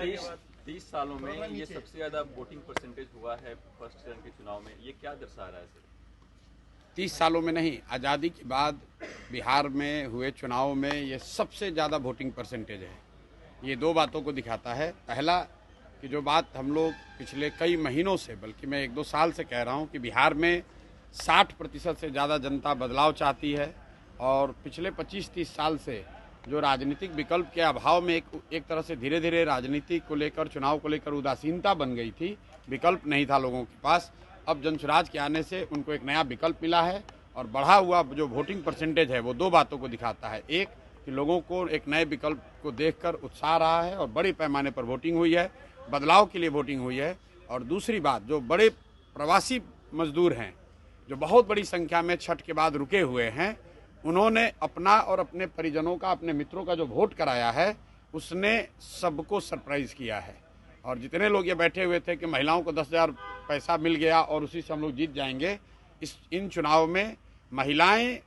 30 सालों में ये सबसे ज्यादा वोटिंग परसेंटेज हुआ है फर्स्ट चरण के चुनाव में, ये क्या दर्शा रहा है सर? 30 सालों में नहीं, आज़ादी के बाद बिहार में हुए चुनाव में ये सबसे ज़्यादा वोटिंग परसेंटेज है। ये दो बातों को दिखाता है। पहला कि जो बात हम लोग पिछले कई महीनों से, बल्कि मैं 1-2 साल से कह रहा हूँ कि बिहार में 60% से ज़्यादा जनता बदलाव चाहती है और पिछले 25-30 साल से जो राजनीतिक विकल्प के अभाव में एक तरह से धीरे धीरे राजनीति को लेकर, चुनाव को लेकर उदासीनता बन गई थी, विकल्प नहीं था लोगों के पास। अब जनसुराज के आने से उनको एक नया विकल्प मिला है और बढ़ा हुआ जो वोटिंग परसेंटेज है वो दो बातों को दिखाता है। एक कि लोगों को एक नए विकल्प को देखकर उत्साह रहा है और बड़े पैमाने पर वोटिंग हुई है, बदलाव के लिए वोटिंग हुई है। और दूसरी बात, जो बड़े प्रवासी मजदूर हैं जो बहुत बड़ी संख्या में छठ के बाद रुके हुए हैं, उन्होंने अपना और अपने परिजनों का, अपने मित्रों का जो वोट कराया है उसने सबको सरप्राइज किया है। और जितने लोग ये बैठे हुए थे कि महिलाओं को 10,000 पैसा मिल गया और उसी से हम लोग जीत जाएंगे, इन चुनाव में महिलाएं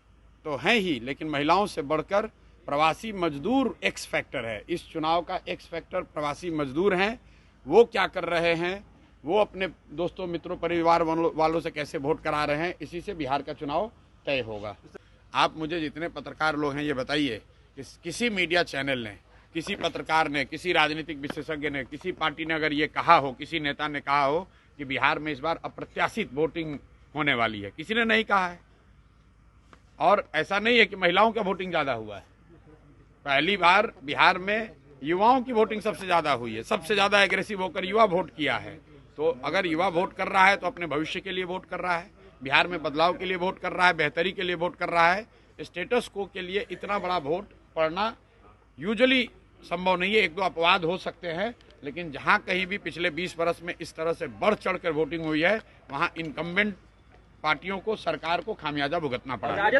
तो हैं ही, लेकिन महिलाओं से बढ़कर प्रवासी मजदूर एक्स फैक्टर है। इस चुनाव का एक्स फैक्टर प्रवासी मजदूर हैं। वो क्या कर रहे हैं, वो अपने दोस्तों, मित्रों, परिवार वालों से कैसे वोट करा रहे हैं, इसी से बिहार का चुनाव तय होगा। आप मुझे जितने पत्रकार लोग हैं ये बताइए कि किसी मीडिया चैनल ने, किसी पत्रकार ने, किसी राजनीतिक विशेषज्ञ ने, किसी पार्टी ने अगर ये कहा हो, किसी नेता ने कहा हो कि बिहार में इस बार अप्रत्याशित वोटिंग होने वाली है? किसी ने नहीं कहा है। और ऐसा नहीं है कि महिलाओं का वोटिंग ज़्यादा हुआ है। पहली बार बिहार में युवाओं की वोटिंग सबसे ज़्यादा हुई है। सबसे ज़्यादा एग्रेसिव होकर युवा वोट किया है। तो अगर युवा वोट कर रहा है तो अपने भविष्य के लिए वोट कर रहा है, बिहार में बदलाव के लिए वोट कर रहा है, बेहतरी के लिए वोट कर रहा है। स्टेटस को के लिए इतना बड़ा वोट पड़ना यूजुअली संभव नहीं है। 1-2 अपवाद हो सकते हैं, लेकिन जहां कहीं भी पिछले 20 वर्ष में इस तरह से बढ़ चढ़कर वोटिंग हुई है, वहां इनकम्बेंट पार्टियों को, सरकार को खामियाजा भुगतना पड़ा है।